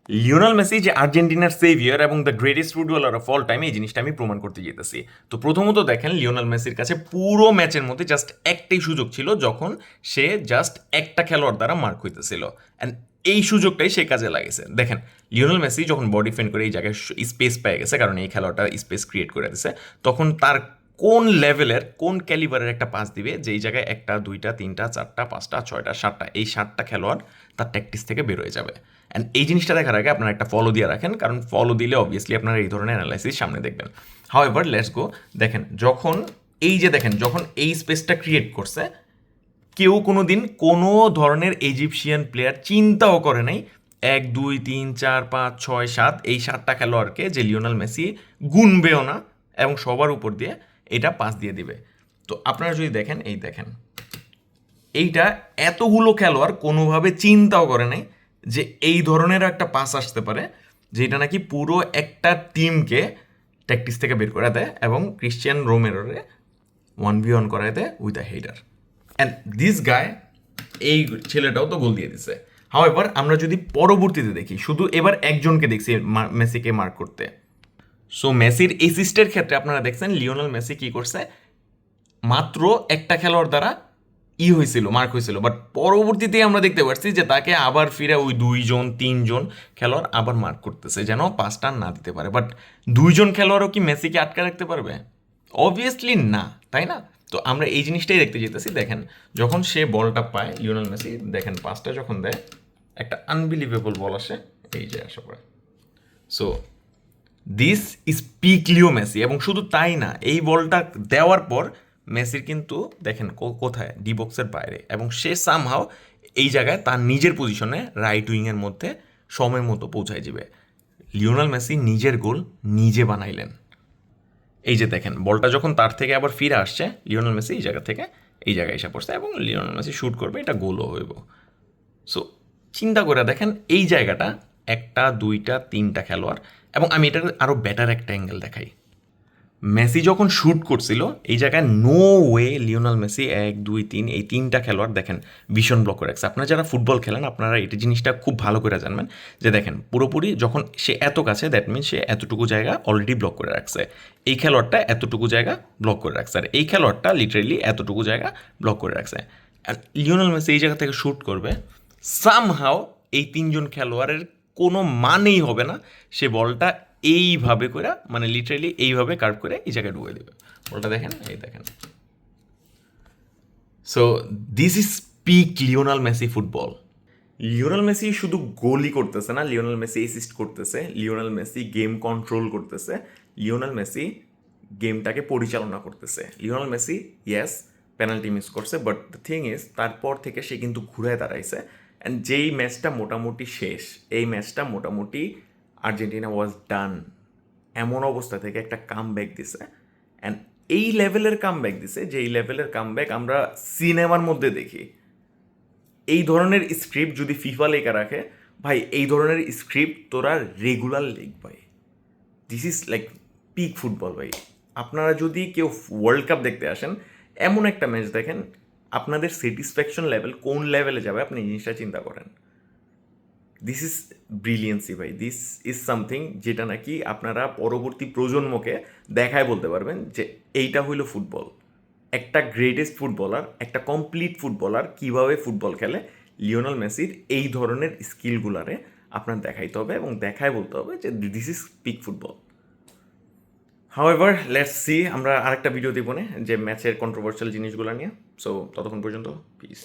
Lionel Messi যে আর্জেন্টিনার severe এবং the greatest footballer of all time, এই জিনিসটা আমি প্রমাণ করতে যেতেছি। তো প্রথমত দেখেন, লিওনেল মেসির কাছে পুরো ম্যাচের মধ্যে জাস্ট একটাই সুযোগ ছিল, যখন সে জাস্ট একটা খেলোয়াড় দ্বারা মার্ক হইতেছিল, অ্যান্ড এই সুযোগটাই সে কাজে লাগিয়েছে। দেখেন, লিওনেল মেসি যখন বডি ফেন্ড করে এই জায়গায় স্পেস পেয়ে গেছে, কারণ এই খেলোয়াড়টা স্পেস ক্রিয়েট করে দিছে, তখন তার কোন লেভেলের, কোন ক্যালিবারের একটা পাস দিবে, যেই জায়গায় একটা, দুইটা, তিনটা, চারটা, পাঁচটা, ছয়টা, সাতটা, এই সাতটা খেলোয়াড় তার ট্যাকটিস থেকে বের হয়ে যাবে। অ্যান্ড এই জিনিসটা দেখার আগে আপনারা একটা ফলো দিয়ে রাখেন, কারণ ফলো দিলে অবভিয়াসলি আপনারা এই ধরনের অ্যানালাইসিস সামনে দেখবেন। How ever, let's go. দেখেন, যখন এই যে দেখেন, যখন এই স্পেসটা ক্রিয়েট করছে, কেউ কোনো দিন কোনো ধরনের ইজিপশিয়ান প্লেয়ার চিন্তাও করে নাই 1 2 3 4 5 6 7 এই সাতটা খেলোয়াড়কে যে লিওনেল মেসি গুনবেও না এবং সবার উপর দিয়ে এটা পাস দিয়ে দিবে। তো আপনারা যদি দেখেন, এই দেখেন, এইটা এতগুলো খেলোয়াড় কোনোভাবে চিন্তাও করে নাই যে এই ধরনের একটা পাস আসতে পারে, যেটা নাকি পুরো একটা টিমকে ট্যাকটিস থেকে বের করে দেয় এবং ক্রিশ্চিয়ান রোমেরোরে 1v1 করায় দেয় with a header. And this গায়, এই ছেলেটাও তো গোল দিয়ে দিছে। হাওয়েভার, আমরা যদি পরবর্তীতে দেখি, শুধু এবার একজনকে দেখছি মেসিকে মার্ক করতে। সো মেসির অ্যাসিস্টের ক্ষেত্রে আপনারা দেখছেন লিওনেল মেসি কি করছে, মাত্র একটা খেলোয়াড় দ্বারা হয়েছিল, মার্ক হয়েছিল, বাট পরবর্তীতে আমরা দেখতে পাচ্ছি যে তাকে আবার ফিরে ওই 2 জন 3 জন খেলোয়াড় আবার মার্ক করতেছে, যেন পাঁচটা না দিতে পারে। বাট 2 জন খেলোয়াড়ও কি মেসিকে আটকে রাখতে পারবে? অবভিয়াসলি না, তাই না? তো আমরা এই জিনিসটাই দেখতে যেতেছি। দেখেন, যখন সে বলটা পায় লিওনেল মেসি, দেখেন পাসটা যখন দেয়, একটা আনবিলিভেবল বল আসে, এই যে আসা পড়ে। So this is peak Leo Messi. এবং শুধু তাই না, এই বলটা দেওয়ার পর মেসির কিন্তু দেখেন কোথায়, ডি বক্সের বাইরে, এবং সে সামহাও এই জায়গায় তার নিজের পজিশনে রাইট উইংয়ের মধ্যে সময় মতো পৌঁছায় যাবে। লিওনেল মেসি নিজের গোল নিজে বানাইলেন। এই যে দেখেন, বলটা যখন তার থেকে আবার ফিরে আসছে, লিওনেল মেসি এই জায়গা থেকে এই জায়গায় এসে পড়ছে এবং লিওনেল মেসি শ্যুট করবে, এটা গোলও হইব। সো চিন্তা করে দেখেন এই জায়গাটা, একটা, দুইটা, তিনটা খেলোয়াড়। এবং আমি এটার আরও বেটার একটা অ্যাঙ্গেল দেখাই। মেসি যখন শ্যুট করছিল, এই জায়গায় নো ওয়ে লিওনাল মেসি 1 2 3 এই তিনটা খেলোয়াড় দেখেন ভীষণ ব্লক করে রাখছে। আপনারা যারা ফুটবল খেলেন, আপনারা এটা জিনিসটা খুব ভালো করে জানবেন যে দেখেন, পুরোপুরি যখন সে এত কাছে, দ্যাট মিনস সে এতটুকু জায়গা অলরেডি ব্লক করে রাখছে। এই খেলোয়াড়টা এতটুকু জায়গা ব্লক করে রাখছে, আর এই খেলোয়াড়টা লিটারেলি এতটুকু জায়গা ব্লক করে রাখছে। আর লিওনাল মেসি এই জায়গা থেকে শ্যুট করবে, সামহাও এই 3 জন খেলোয়াড়ের কোনো মানেই হবে না সে বলটা এইভাবে করে, মানে লিটারেলি এইভাবে কার্ভ করে এই জায়গায় ঢুকে দেবে। বলটা দেখেন, এই দেখেন। So this is peak Lionel Messi football. Lionel Messi শুধু গোলই করতেছে না, লিওনাল মেসি অ্যাসিস্ট করতেছে, লিওনাল মেসি গেম কন্ট্রোল করতেছে, লিওনাল মেসি গেমটাকে পরিচালনা করতেছে। Lionel Messi yes penalty miss করছে, বাট দ্য থিং ইজ তারপর থেকে সে কিন্তু ঘুরে দাঁড়াইছে। অ্যান্ড যেই ম্যাচটা মোটামুটি শেষ, এই ম্যাচটা মোটামুটি আর্জেন্টিনা ওয়াজ ডান, এমন অবস্থা থেকে একটা কাম ব্যাক দিছে। অ্যান্ড এই লেভেলের কাম ব্যাক দিছে, যে এই লেভেলের কাম ব্যাক আমরা সিনেমার মধ্যে দেখি। এই ধরনের স্ক্রিপ্ট যদি ফিফা লেখা রাখে, ভাই এই ধরনের স্ক্রিপ্ট তোরা রেগুলার লিখ ভাই। This is like peak football ভাই। আপনারা যদি কেউ ওয়ার্ল্ড কাপ দেখতে আসেন, এমন একটা ম্যাচ দেখেন, আপনাদের স্যাটিসফ্যাকশন লেভেল কোন লেভেলে যাবে আপনি এই জিনিসটা চিন্তা করেন। দিস ইজ ব্রিলিয়েন্সি ভাই, দিস ইজ সামথিং যেটা নাকি আপনারা পরবর্তী প্রজন্মকে দেখায় বলতে পারবেন যে এইটা হইল ফুটবল। একটা গ্রেটেস্ট ফুটবলার, একটা কমপ্লিট ফুটবলার কীভাবে ফুটবল খেলে, লিওনেল মেসির এই ধরনের স্কিলগুলারে আপনার দেখাইতে হবে এবং দেখায় বলতে হবে যে this is peak football. However, let's see, আমরা আরেকটা ভিডিও দিব না যে ম্যাচের কন্ট্রোভার্সিয়াল জিনিসগুলো নিয়ে। সো ততক্ষণ পর্যন্ত পিস।